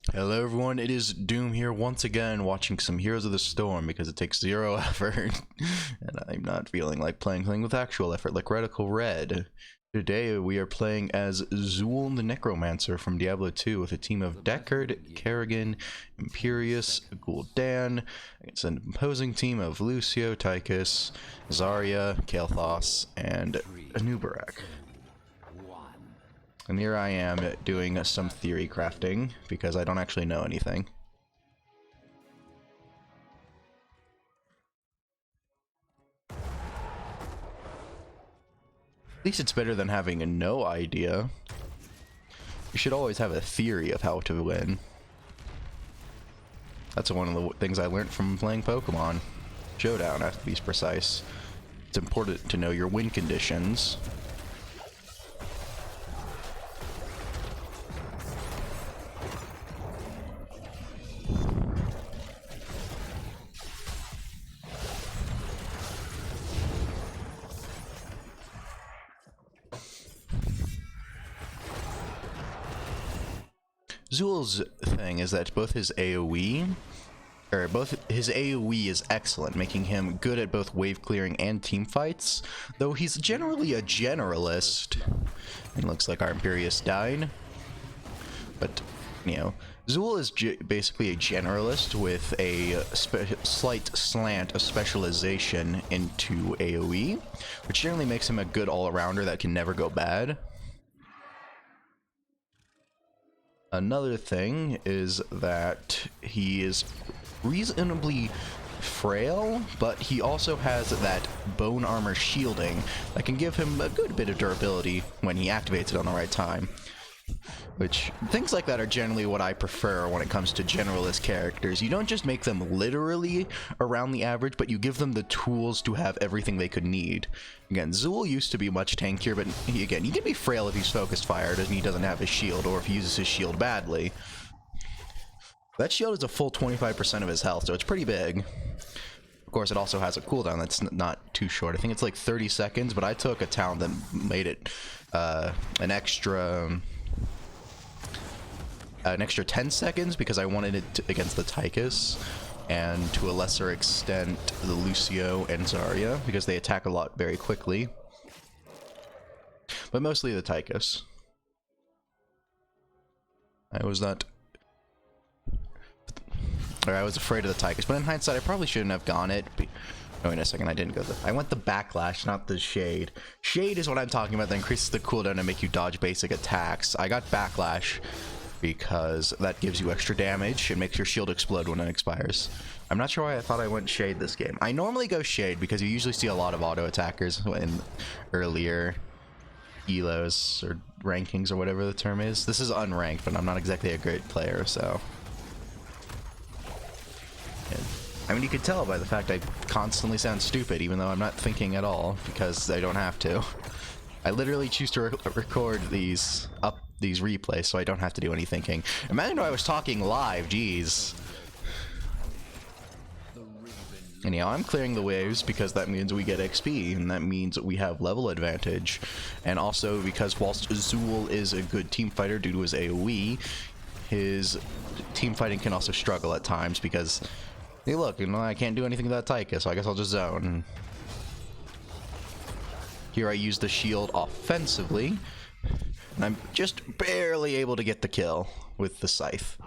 Hello everyone, it is Doom here once again watching some Heroes of the Storm because it takes zero effort and I'm not feeling like playing something with actual effort like Radical Red. Today we are playing as Zool the Necromancer from Diablo 2 with a team of Deckard, Kerrigan, Imperius, Gul'dan, against an opposing team of Lucio, Tychus, Zarya, Kael'thas, and Anubarak. And here I am doing some theory crafting because I don't actually know anything. At least it's better than having no idea. You should always have a theory of how to win. That's one of the things I learned from playing Pokemon. Showdown, I have to be precise. It's important to know your win conditions. Zool's thing is that both his AoE is excellent, making him good at both wave clearing and team fights, though he's generally a generalist. It looks like our Imperius died. But, you know, Zool is basically a generalist with a slight slant of specialization into AoE, which generally makes him a good all-arounder that can never go bad. Another thing is that he is reasonably frail, but he also has that bone armor shielding that can give him a good bit of durability when he activates it on the right time. Which, things like that are generally what I prefer when it comes to generalist characters. You don't just make them literally around the average, but you give them the tools to have everything they could need. Again, Zool used to be much tankier, but he can be frail if he's focused fired and he doesn't have his shield, or if he uses his shield badly. That shield is a full 25% of his health, so it's pretty big. Of course, it also has a cooldown that's not too short. I think it's like 30 seconds, but I took a talent that made it an extra 10 seconds because I wanted it against the Tychus, and to a lesser extent the Lucio and Zarya because they attack a lot very quickly, but mostly the Tychus. I was afraid of the Tychus, but in hindsight I probably shouldn't have gone it. Oh, wait a second, I didn't go I went the backlash, not the shade. Shade is what I'm talking about, that increases the cooldown to make you dodge basic attacks. I got backlash because that gives you extra damage and makes your shield explode when it expires. I'm not sure why I thought I went shade this game. I normally go shade because you usually see a lot of auto attackers in earlier elos or rankings or whatever the term is. This is unranked, but I'm not exactly a great player, so yeah. I mean, you could tell by the fact I constantly sound stupid even though I'm not thinking at all, because I don't have to. I literally choose to record these replays so I don't have to do any thinking. Imagine if I was talking live, jeez. Anyhow, I'm clearing the waves because that means we get XP, and that means we have level advantage. And also because whilst Zool is a good team fighter due to his AoE, his team fighting can also struggle at times because, hey look, you know, I can't do anything to that Tychus, so I guess I'll just zone. Here I use the shield offensively, and I'm just barely able to get the kill with the scythe.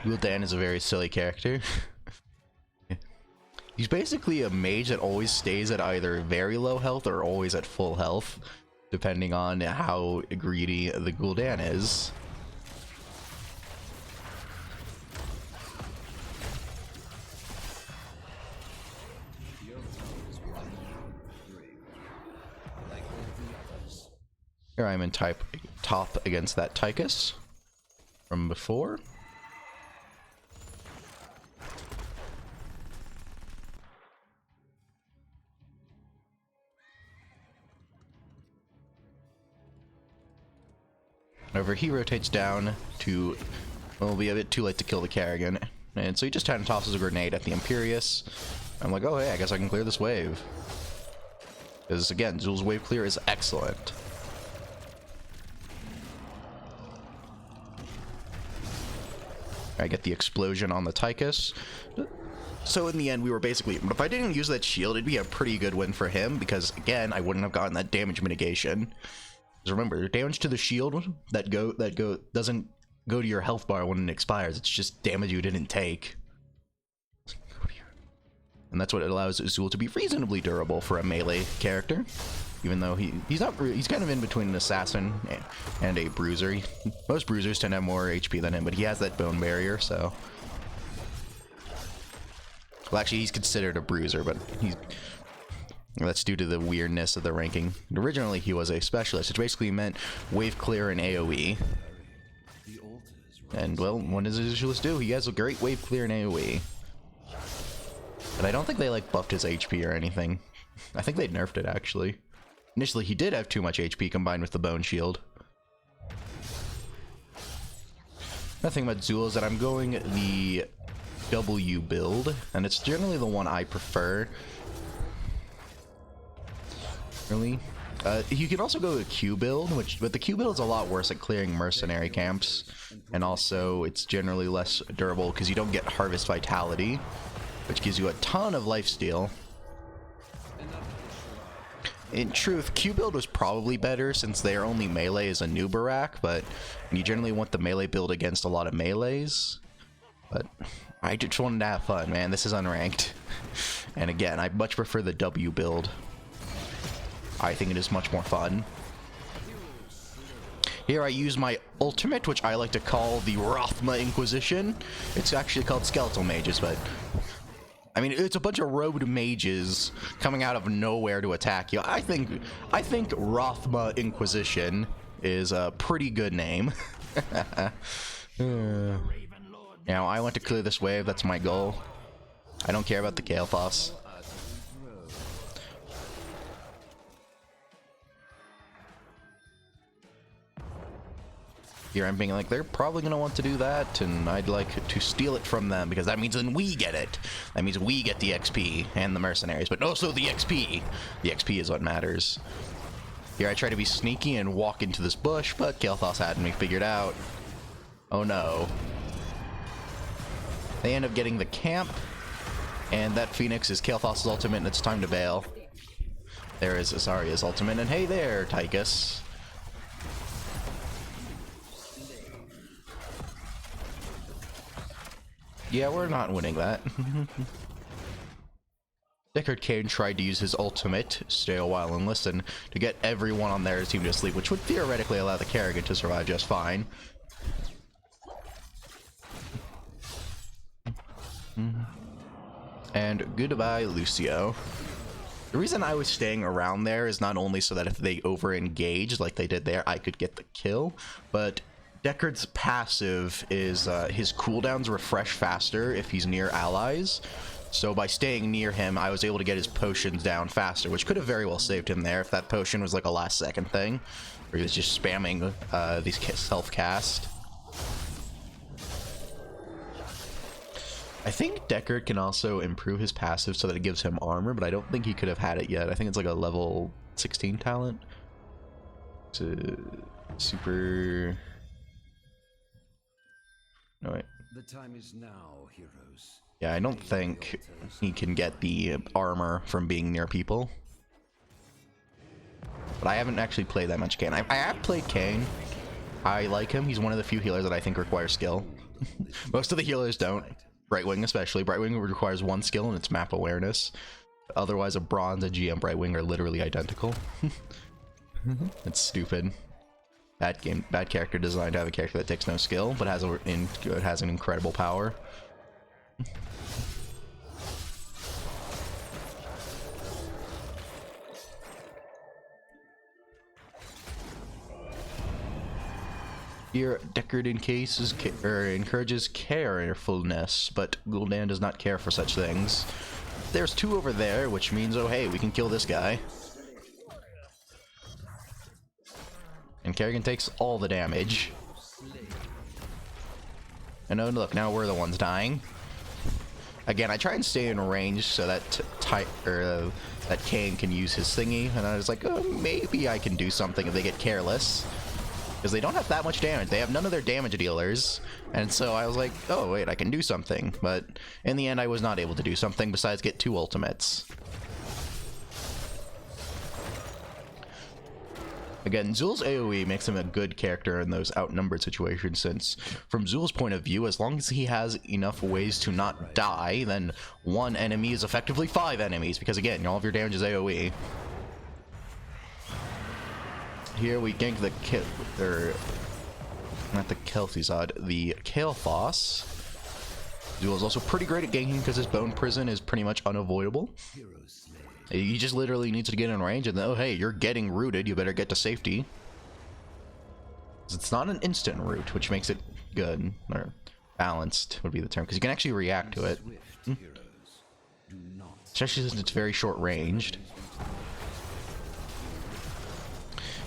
Gul'dan is a very silly character. He's basically a mage that always stays at either very low health or always at full health, depending on how greedy the Gul'dan is. Here I'm in top against that Tychus from before. However, he rotates down to, well, it'll be a bit too late to kill the Kerrigan, and so he just kind of tosses a grenade at the Imperius. I'm like, oh hey, I guess I can clear this wave. Because again, Zul's wave clear is excellent. I get the explosion on the Tychus. So in the end, we were basically, but if I didn't use that shield, it'd be a pretty good win for him, because again, I wouldn't have gotten that damage mitigation. Because remember, damage to the shield that doesn't go to your health bar when it expires. It's just damage you didn't take. And that's what allows Zul to be reasonably durable for a melee character. Even though he's kind of in between an assassin and a bruiser. Most bruisers tend to have more HP than him, but he has that bone barrier, so. Well, actually, he's considered a bruiser, but that's due to the weirdness of the ranking. Originally, he was a specialist, which basically meant wave clear and AoE. And, well, what does a specialist do? He has a great wave clear and AoE. But I don't think they, like, buffed his HP or anything. I think they nerfed it, actually. Initially, he did have too much HP combined with the bone shield. Nothing about Zul is that I'm going the W build, and it's generally the one I prefer. Really? You can also go to Q build, but the Q build is a lot worse at clearing mercenary camps, and also it's generally less durable because you don't get Harvest Vitality, which gives you a ton of lifesteal. In truth, Q build was probably better since their only melee is a new Barak, but you generally want the melee build against a lot of melees. But I just wanted to have fun, man. This is unranked. And again, I much prefer the W build. I think it is much more fun. Here I use my ultimate, which I like to call the Rathma Inquisition. It's actually called Skeletal Mages, but I mean, it's a bunch of robed mages coming out of nowhere to attack you. I think Rathma Inquisition is a pretty good name. Now, I want to clear this wave. That's my goal. I don't care about the Kael'thas. Here I'm being like, they're probably going to want to do that, and I'd like to steal it from them, because that means then we get it. That means we get the XP and the mercenaries, but also the XP. The XP is what matters. Here I try to be sneaky and walk into this bush, but Kael'thas had me figured out. Oh no. They end up getting the camp, and that Phoenix is Kael'thas' ultimate, and it's time to bail. There is Azaria's ultimate, and hey there, Tychus. Yeah, we're not winning that. Deckard Cain tried to use his ultimate, Stay a While and Listen, to get everyone on their team to sleep, which would theoretically allow the Kerrigan to survive just fine. And goodbye, Lucio. The reason I was staying around there is not only so that if they over-engaged like they did there, I could get the kill, but Deckard's passive is his cooldowns refresh faster if he's near allies. So by staying near him, I was able to get his potions down faster, which could have very well saved him there if that potion was like a last second thing, where he was just spamming these self-cast. I think Deckard can also improve his passive so that it gives him armor, but I don't think he could have had it yet. I think it's like a level 16 talent. Super... No, wait. The time is now, heroes. Yeah, I don't think he can get the armor from being near people. But I haven't actually played that much Kayn. I have played Kayn. I like him. He's one of the few healers that I think requires skill. Most of the healers don't. Brightwing especially. Brightwing requires one skill, and it's map awareness. Otherwise, a Bronze and GM Brightwing are literally identical. It's stupid. Bad character design to have a character that takes no skill, but has an incredible power. Here, Deckard encourages carefulness, but Gul'dan does not care for such things. There's two over there, which means, oh hey, we can kill this guy. And Kerrigan takes all the damage. And oh look, now we're the ones dying. Again, I try and stay in range so that that Kane can use his thingy, and I was like, oh, maybe I can do something if they get careless. Because they don't have that much damage. They have none of their damage dealers. And so I was like, oh, wait, I can do something. But in the end, I was not able to do something besides get 2 ultimates. Again, Zul's AoE makes him a good character in those outnumbered situations, since from Zul's point of view, as long as he has enough ways to not die, then 1 enemy is effectively 5 enemies, because again, all of your damage is AoE. Here we gank the not the Kel'Thuzad, the Kael'thas. Zul is also pretty great at ganking because his bone prison is pretty much unavoidable. He just literally needs to get in range and then, oh hey, you're getting rooted, you better get to safety. It's not an instant root, which makes it good, or balanced would be the term, because you can actually react to it. Especially since it's very short ranged.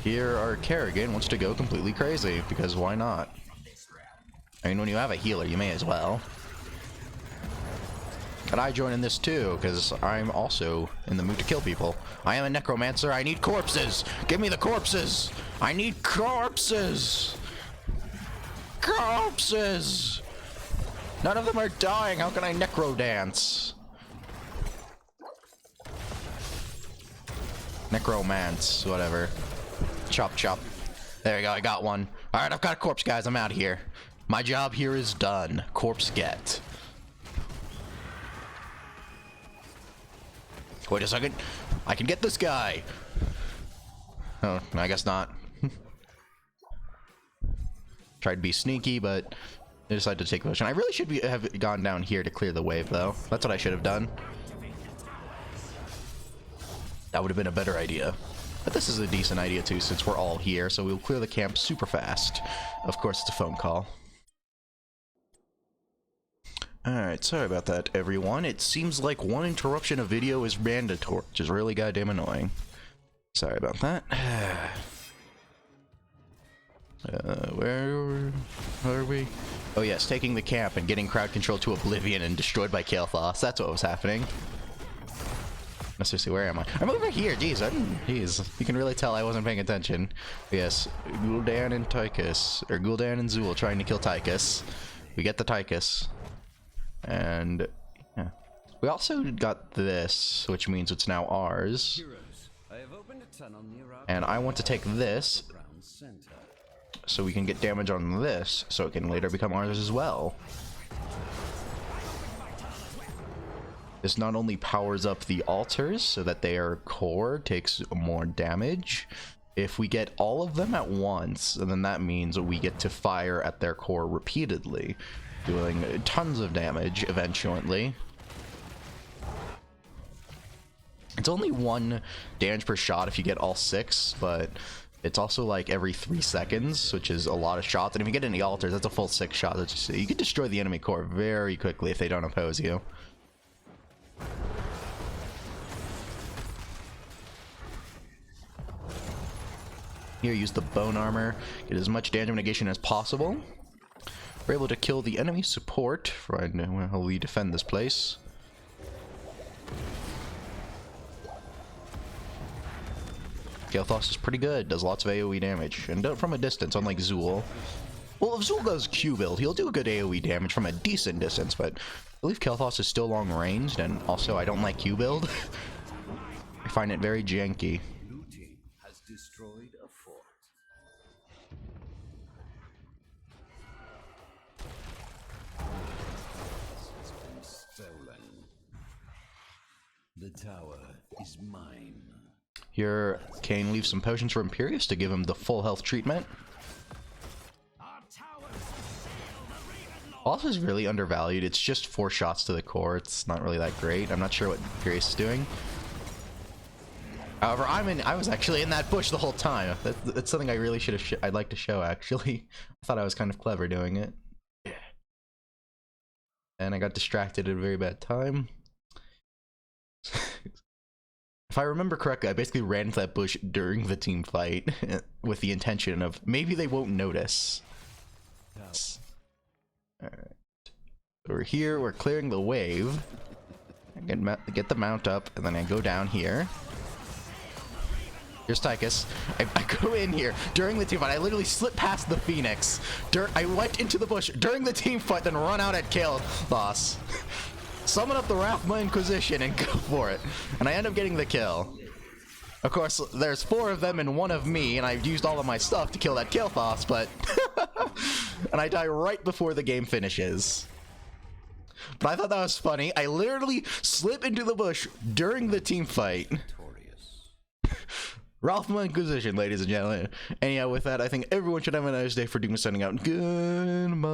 Here our Kerrigan wants to go completely crazy, because why not? I mean, when you have a healer, you may as well. And I join in this too, because I'm also in the mood to kill people. I am a necromancer. I need corpses. Give me the corpses. I need corpses. Corpses. None of them are dying. How can I necro dance? Necromance, whatever. Chop, chop. There you go. I got one. All right, I've got a corpse, guys. I'm out of here. My job here is done. Corpse get. Wait a second. I can get this guy. Oh, I guess not. Tried to be sneaky, but I decided to take a potion. I really should have gone down here to clear the wave, though. That's what I should have done. That would have been a better idea. But this is a decent idea, too, since we're all here, so we'll clear the camp super fast. Of course, it's a phone call. Alright, sorry about that, everyone. It seems like 1 interruption of video is mandatory, which is really goddamn annoying. Sorry about that. Where are we? Oh yes, taking the camp and getting crowd control to oblivion and destroyed by Kael'thas. That's what was happening. Let's just see, where am I? I'm over here, jeez, you can really tell I wasn't paying attention. Yes, Gul'dan and Tychus, or Gul'dan and Zul trying to kill Tychus. We get the Tychus. And yeah, we also got this, which means it's now ours. And I want to take this so we can get damage on this, so it can later become ours as well. This not only powers up the altars so that their core takes more damage. If we get all of them at once, then that means we get to fire at their core repeatedly, doing tons of damage eventually. It's only 1 damage per shot if you get all 6, but it's also like every 3 seconds, which is a lot of shots. And if you get any altars, that's a full 6 shots. That's just, you can destroy the enemy core very quickly if they don't oppose you. Here, use the bone armor, get as much damage negation as possible. We're able to kill the enemy support while we defend this place. Kael'thas is pretty good, does lots of AoE damage, and from a distance, unlike Zul. Well, if Zul goes Q build, he'll do a good AoE damage from a decent distance, but I believe Kael'thas is still long ranged, and also I don't like Q build. I find it very janky. Blue team has destroyed a fort. Has been stolen. The tower is mine. Here, Kane leaves some potions for Imperius to give him the full health treatment. Also is really undervalued. It's just 4 shots to the core. It's not really that great. I'm not sure what Imperius is doing. However, I was actually in that bush the whole time. That's something I really should have. I'd like to show actually. I thought I was kind of clever doing it. And I got distracted at a very bad time. If I remember correctly, I basically ran into that bush during the team fight with the intention of maybe they won't notice. Alright. We're here, we're clearing the wave. Get the mount up, and then I go down here. Here's Tychus. I go in here during the team fight. I literally slip past the Phoenix. I went into the bush during the team fight, then run out at kill boss. Summon up the Rathma Inquisition and go for it. And I end up getting the kill. Of course, there's 4 of them and 1 of me, and I've used all of my stuff to kill that kill boss, but... and I die right before the game finishes. But I thought that was funny. I literally slip into the bush during the team fight. Rathma Inquisition, ladies and gentlemen. And yeah, with that, I think everyone should have a nice day. For Doom sending out. Goodbye.